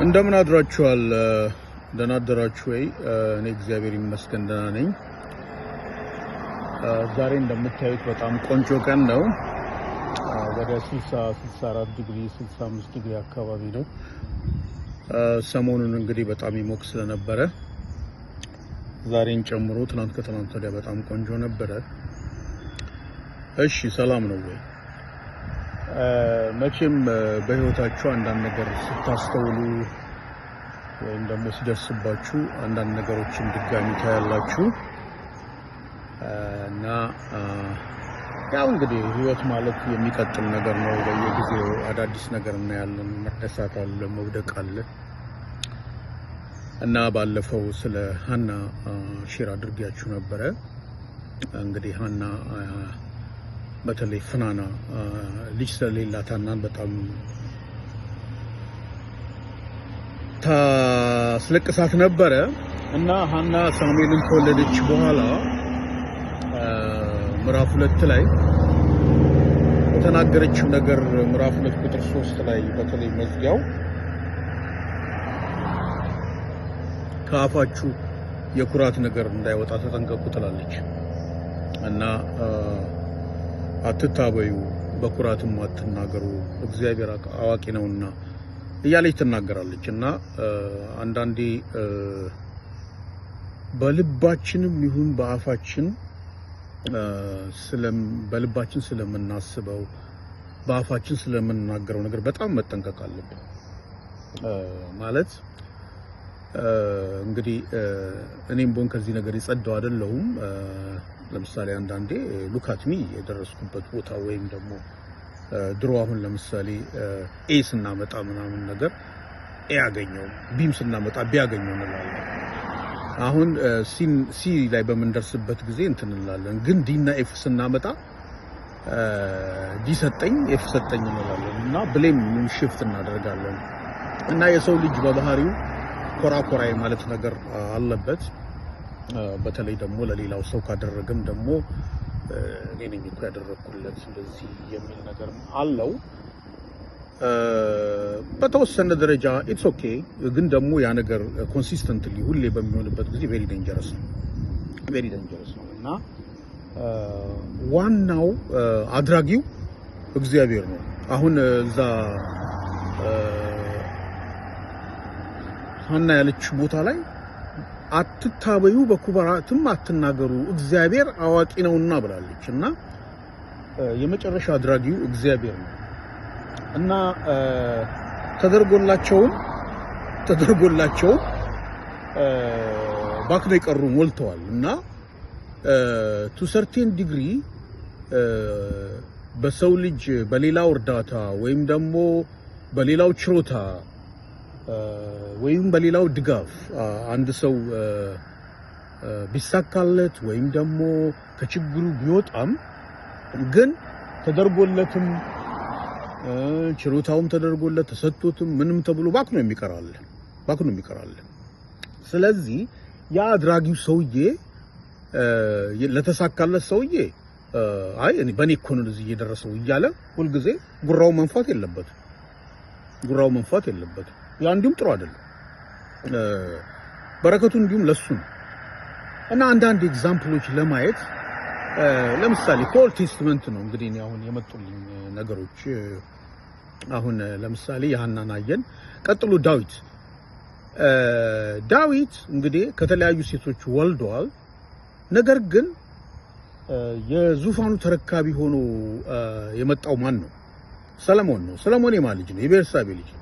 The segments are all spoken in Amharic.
እንደምን አድራችኋል? ደህና አደራችሁ ወይ? እኔ እግዚአብሔር ይመስገን ደህና ነኝ። ዛሬ እንደምታዩት በጣም ቆንጆ ቀን ነው። ወደ 64 ዲግሪ 65 ዲግሪ አካባቢ ነው። ሰሞኑን እንግዲህ በጣም ይሞቅ ስለነበረ ዛሬን ጨምሮ ትናንት ከትናንት ወዲያ በጣም ቆንጆ ነበረ። እሺ ሰላም ነው ወይ? መቼም በህይወታችሁ አንዳንድ ነገር ስታስተውሉ ወይም ደግሞ ሲደርስባችሁ አንዳንድ ነገሮችን ድጋሚ ታያላችሁ እና ያው እንግዲህ ህይወት ማለት የሚቀጥል ነገር ነው። በየጊዜው አዳዲስ ነገር እናያለን። መደሳት አለ፣ መውደቅ አለ እና ባለፈው ስለ ሀና ሼር አድርጌያችሁ ነበረ። እንግዲህ ሀና በተለይ ፍናና ልጅ ስለሌላት ሀናን በጣም ታስለቅሳት ነበረ እና ሀና ሳሙኤልን ከወለደች በኋላ ምዕራፍ 2 ላይ የተናገረችው ነገር ምዕራፍ 2 ቁጥር 3 ላይ በተለይ መዝጊያው ከአፋችሁ የኩራት ነገር እንዳይወጣ ተጠንቀቁ ትላለች እና አትታበዩ፣ በኩራትም አትናገሩ፣ እግዚአብሔር አዋቂ ነውና እያለች ትናገራለች። እና አንዳንዴ በልባችንም ይሁን በአፋችን በልባችን ስለምናስበው በአፋችን ስለምንናገረው ነገር በጣም መጠንቀቅ አለብን። ማለት እንግዲህ እኔም ቦን ከዚህ ነገር ይጸዳው አይደለሁም። ለምሳሌ አንዳንዴ ሉካትሚ የደረስኩበት ቦታ ወይም ደግሞ ድሮ አሁን ለምሳሌ ኤ ስናመጣ ምናምን ነገር ኤ ያገኘው ቢም ስናመጣ ቢያገኘው እንላለን። አሁን ሲ ላይ በመንደርስበት ጊዜ እንትን እንላለን። ግን ዲ እና ኤፍ ስናመጣ ዲ ሰጠኝ ኤፍ ሰጠኝ እንላለን እና ብሌም ሽፍት እናደርጋለን። እና የሰው ልጅ በባህሪው ኮራኮራይ ማለት ነገር አለበት። በተለይ ደግሞ ለሌላው ሰው ካደረገም ደግሞ እኔ ነኝ እኮ ያደረኩለት እንደዚህ የሚል ነገር አለው። በተወሰነ ደረጃ ኢትስ ኦኬ። ግን ደግሞ ያ ነገር ኮንሲስተንትሊ ሁሌ በሚሆንበት ጊዜ ቬሪ ዴንጀረስ ነው እና ዋናው አድራጊው እግዚአብሔር ነው። አሁን እዛ ሀና ያለች ቦታ ላይ አትታበዩ፣ በኩራትም አትናገሩ፣ እግዚአብሔር አዋቂ ነውና ብላለች እና የመጨረሻ አድራጊው እግዚአብሔር ነው እና ተደርጎላቸውም ባክነው የቀሩ ሞልተዋል እና ቱ ሰርቴን ዲግሪ በሰው ልጅ በሌላው እርዳታ ወይም ደግሞ በሌላው ችሮታ ወይም በሌላው ድጋፍ አንድ ሰው ቢሳካለት ወይም ደግሞ ከችግሩ ቢወጣም ግን ተደርጎለትም ችሮታውም ተደርጎለት ተሰጥቶትም ምንም ተብሎ ባክኖ የሚቀራል። ስለዚህ ያ አድራጊው ሰውዬ ለተሳካለት ሰውዬ አይ እኔ በኔ እኮ ነው እዚህ እየደረሰው እያለ ሁልጊዜ ጉራው መንፋት የለበትም። ያ እንዲሁም ጥሩ አይደለም። በረከቱ እንዲሁም ለሱ ነው እና አንዳንድ ኤግዛምፕሎች ለማየት ለምሳሌ ከኦልድ ቴስትመንት ነው እንግዲህ እኔ አሁን የመጡልኝ ነገሮች። አሁን ለምሳሌ የሀናን አየን። ቀጥሎ ዳዊት እንግዲህ ከተለያዩ ሴቶች ወልደዋል። ነገር ግን የዙፋኑ ተረካቢ ሆኖ የመጣው ማን ነው? ሰለሞን ነው። ሰለሞን የማን ልጅ ነው? የቤርሳቤ ልጅ ነው።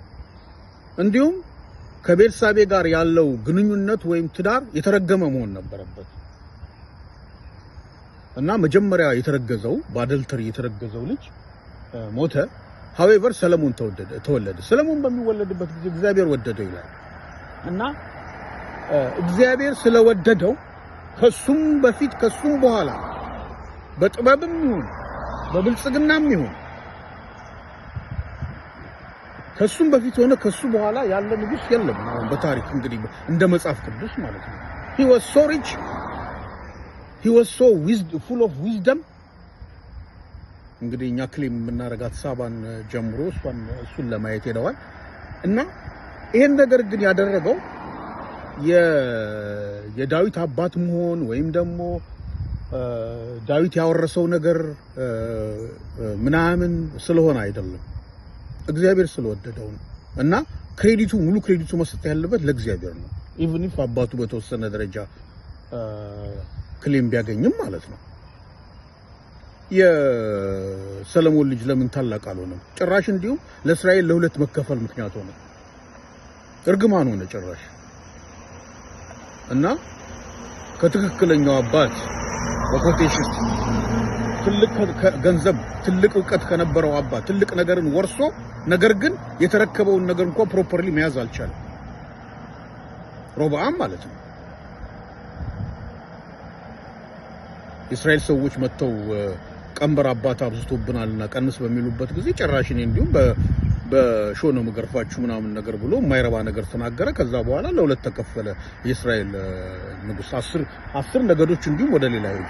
እንዲሁም ከቤርሳቤ ጋር ያለው ግንኙነት ወይም ትዳር የተረገመ መሆን ነበረበት እና መጀመሪያ የተረገዘው በአደልተሪ የተረገዘው ልጅ ሞተ። ሃዌቨር ሰለሞን ተወለደ። ሰለሞን በሚወለድበት ጊዜ እግዚአብሔር ወደደው ይላል እና እግዚአብሔር ስለወደደው ከሱም በፊት ከሱም በኋላ በጥበብም ይሁን በብልጽግናም ይሁን ከሱም በፊት ሆነ ከሱ በኋላ ያለ ንጉስ የለም። አሁን በታሪክ እንግዲህ እንደ መጽሐፍ ቅዱስ ማለት ነው። he was so full of wisdom እንግዲህ እኛ ክሌም የምናረጋት ሳባን ጀምሮ እሱን ለማየት ሄደዋል እና ይሄን ነገር ግን ያደረገው የዳዊት አባት መሆን ወይም ደግሞ ዳዊት ያወረሰው ነገር ምናምን ስለሆነ አይደለም፣ እግዚአብሔር ስለወደደው ነው። እና ሙሉ ክሬዲቱ መስጠት ያለበት ለእግዚአብሔር ነው። ኢቭን ኢፍ አባቱ በተወሰነ ደረጃ ክሌም ቢያገኝም ማለት ነው። የሰለሞን ልጅ ለምን ታላቅ አልሆነም? ጭራሽ እንዲሁም ለእስራኤል ለሁለት መከፈል ምክንያት ሆነ፣ እርግማን ሆነ ጭራሽ። እና ከትክክለኛው አባት በኮቴሽን ትልቅ ገንዘብ ትልቅ ዕውቀት ከነበረው አባት ትልቅ ነገርን ወርሶ ነገር ግን የተረከበውን ነገር እንኳን ፕሮፐርሊ መያዝ አልቻለም፣ ሮብዓም ማለት ነው። የእስራኤል ሰዎች መጥተው ቀንበር አባት አብዝቶብናልና ቀንስ በሚሉበት ጊዜ ጭራሽ እኔ እንዲሁም በሾህ ነው የምገርፋችሁ ምናምን ነገር ብሎ የማይረባ ነገር ተናገረ። ከዛ በኋላ ለሁለት ተከፈለ የእስራኤል ንጉስ። 10 ነገዶች እንዲሁም ወደ ሌላ ሄዱ።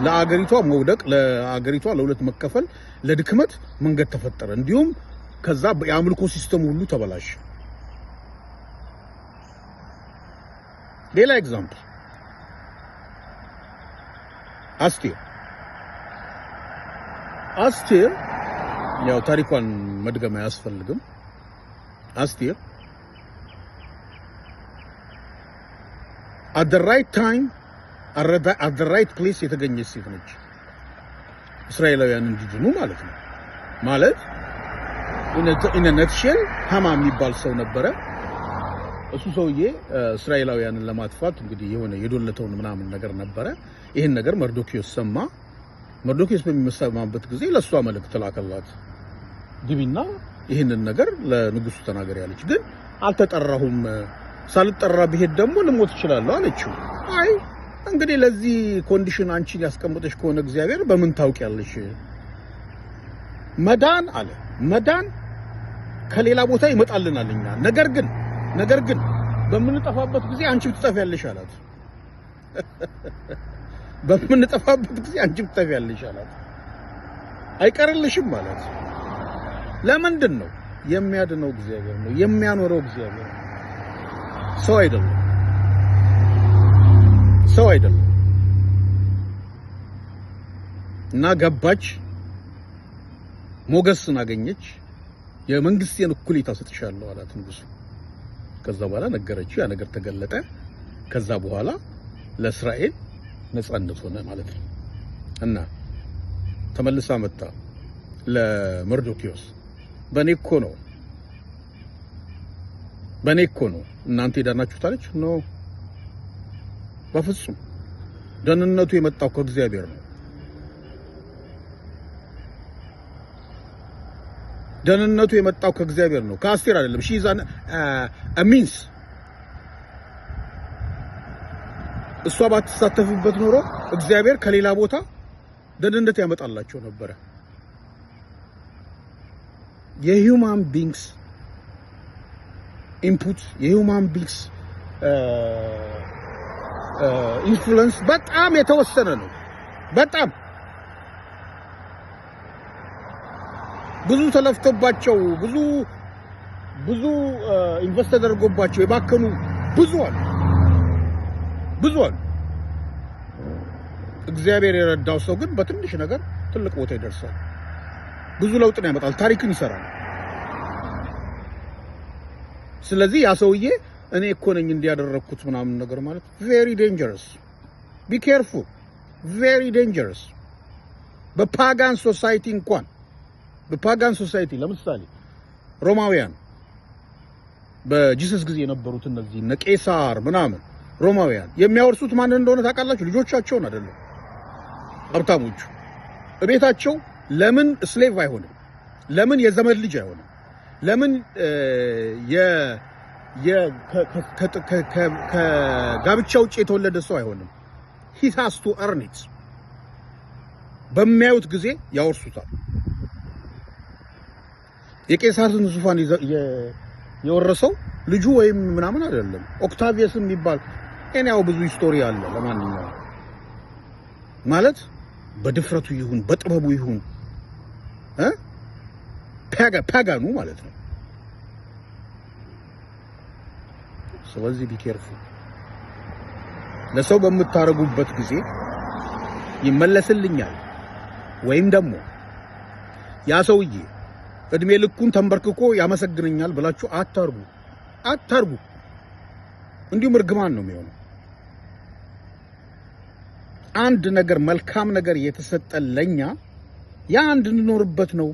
ለአገሪቷ መውደቅ፣ ለአገሪቷ ለሁለት መከፈል፣ ለድክመት መንገድ ተፈጠረ። እንዲሁም ከዛ የአምልኮ ሲስተም ሁሉ ተበላሸ። ሌላ ኤግዛምፕል አስቴር ያው ታሪኳን መድገም አያስፈልግም። አስቴር at the right time at the right place የተገኘች ሴት ነች። እስራኤላውያን እንዲድኑ ማለት ነው። ማለት in a nutshell ሃማ የሚባል ሰው ነበረ። እሱ ሰውዬ እስራኤላውያንን ለማጥፋት እንግዲህ የሆነ የዶለተውን ምናምን ነገር ነበረ። ይሄን ነገር መርዶክዮስ ሰማ። መርዶክዮስ በሚሰማበት ጊዜ ለሷ መልእክት ላከላት። ግቢና ይሄንን ነገር ለንጉሱ ተናገር ያለች። ግን አልተጠራሁም፣ ሳልጠራ ብሄድ ደግሞ ልሞት እችላለሁ አለችው። አይ እንግዲህ ለዚህ ኮንዲሽን አንቺን ያስቀምጠሽ ከሆነ እግዚአብሔር በምን ታውቂያለሽ? መዳን አለ መዳን ከሌላ ቦታ ይመጣልናልኛ። ነገር ግን በምንጠፋበት ጊዜ አንቺ ትጠፊያለሽ አላት። በምንጠፋበት ጊዜ አንቺ ትጠፊያለሽ አላት። አይቀርልሽም ማለት ለምንድን ነው? የሚያድነው እግዚአብሔር ነው፣ የሚያኖረው እግዚአብሔር ነው፣ ሰው አይደለም። እና ገባች፣ ሞገስን አገኘች። የመንግስቴን እኩሌታ ሰጥሻለሁ አላት ንጉሱ። ከዛ በኋላ ነገረችው፣ ያ ነገር ተገለጠ። ከዛ በኋላ ለእስራኤል ነፃነት ሆነ ማለት ነው። እና ተመልሳ መጣ ለመርዶክዮስ። በኔ እኮ ነው እናንተ ሄዳናችሁት አለች። ኖ በፍጹም ደህንነቱ የመጣው ከእግዚአብሔር ነው። ደህንነቱ የመጣው ከእግዚአብሔር ነው፣ ከአስቴር አይደለም። ሺዛን ሚንስ እሷ ባትሳተፍበት ኖሮ እግዚአብሔር ከሌላ ቦታ ደህንነት ያመጣላቸው ነበረ። የሂውማን ቢንግስ ኢንፑት፣ የሂውማን ቢንግስ ኢንፍሉዌንስ በጣም የተወሰነ ነው። በጣም ብዙ ተለፍቶባቸው ብዙ ኢንቨስት ተደርጎባቸው የባከኑ ብዙ አሉ። እግዚአብሔር የረዳው ሰው ግን በትንሽ ነገር ትልቅ ቦታ ይደርሳል። ብዙ ለውጥን ያመጣል፣ ታሪክን ይሰራል። ስለዚህ ያ ሰውዬ እኔ እኮ ነኝ እንዲያደረኩት ምናምን ነገር ማለት very dangerous, be careful, very dangerous። በፓጋን ሶሳይቲ እንኳን በፓጋን ሶሳይቲ ለምሳሌ ሮማውያን በጂሰስ ጊዜ የነበሩት እነዚህ እነ ቄሳር ምናምን ሮማውያን የሚያወርሱት ማን እንደሆነ ታውቃላችሁ? ልጆቻቸውን አይደለም። ሀብታሞቹ እቤታቸው ለምን ስሌቭ አይሆንም? ለምን የዘመድ ልጅ አይሆንም? ለምን ከጋብቻ ውጭ የተወለደ ሰው አይሆንም? he has to earn it። በሚያዩት ጊዜ ያወርሱታል። የቄሳርን ዙፋን የወረሰው ልጁ ወይም ምናምን አይደለም። ኦክታቪየስ የሚባል እኔው ብዙ ስቶሪ አለ። ለማንኛውም ማለት በድፍረቱ ይሁን በጥበቡ ይሁን ፓጋኑ ማለት ነው ስለዚህ ቢኬርፉ ለሰው በምታረጉበት ጊዜ ይመለስልኛል ወይም ደግሞ ያ ሰውዬ እድሜ ልኩን ተንበርክኮ ያመሰግነኛል ብላችሁ አታርጉ። እንዲሁም እርግማን ነው የሚሆነው። አንድ ነገር መልካም ነገር የተሰጠን ለኛ ያ እንድንኖርበት ነው።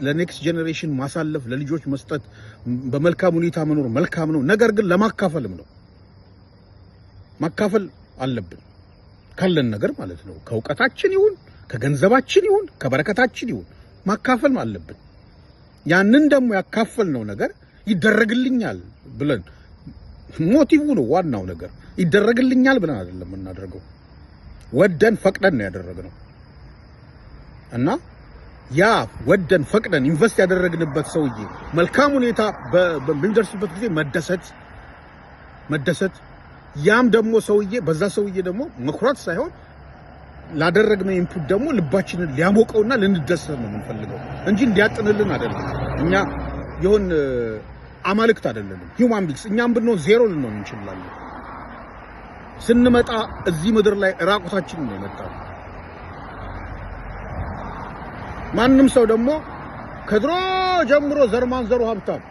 ለኔክስት ጄኔሬሽን ማሳለፍ፣ ለልጆች መስጠት፣ በመልካም ሁኔታ መኖር መልካም ነው። ነገር ግን ለማካፈልም ነው። ማካፈል አለብን ካለን ነገር ማለት ነው። ከእውቀታችን ይሁን ከገንዘባችን ይሁን ከበረከታችን ይሁን ማካፈል አለብን። ያንን ደግሞ ያካፈልነው ነገር ይደረግልኛል ብለን ሞቲቭ ነው ዋናው ነገር። ይደረግልኛል ብለን አይደለም እናደርገው፣ ወደን ፈቅደን ነው ያደረግነው። እና ያ ወደን ፈቅደን ኢንቨስት ያደረግንበት ሰውዬ መልካም ሁኔታ በሚደርስበት ጊዜ መደሰት ያም ደግሞ ሰውዬ በዛ ሰውዬ ደግሞ መኩራት ሳይሆን ላደረግነው ኢንፑት ደግሞ ልባችንን ሊያሞቀውና ልንደሰት ነው የምንፈልገው እንጂ እንዲያጥንልን አይደለም። እኛ ይሁን አማልክት አይደለንም፣ ሂውማን ቢንግስ። እኛም ብንሆን ዜሮ ልንሆን እንችላለን። ስንመጣ እዚህ ምድር ላይ ራቁታችንን ነው የመጣው። ማንም ሰው ደግሞ ከድሮ ጀምሮ ዘርማንዘሩ ሀብታም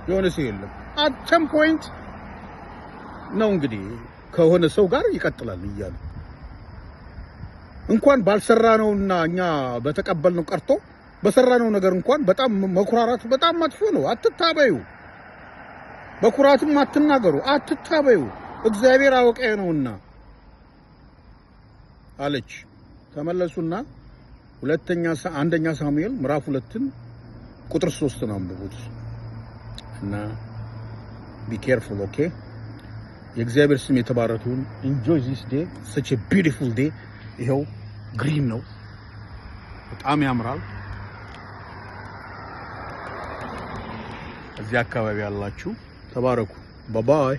የሆነ ሰው የለም። at some point ነው እንግዲህ ከሆነ ሰው ጋር ይቀጥላል እያሉ እንኳን ባልሰራነውና እኛ በተቀበልነው ቀርቶ በሰራነው ነገር እንኳን በጣም መኩራራት በጣም መጥፎ ነው። አትታበዩ፣ በኩራትም አትናገሩ፣ አትታበዩ። እግዚአብሔር አወቀ ነውና አለች። ተመለሱና አንደኛ ሳሙኤል ምዕራፍ 2 ቁጥር 3 ነው አንብቡት እና be careful, okay? የእግዚአብሔር ስም የተባረከ ይሁን። enjoy this day, such a beautiful day. ይሄው ግሪን ነው፣ በጣም ያምራል። እዚህ አካባቢ ያላችሁ ተባረኩ። ባይ ባይ።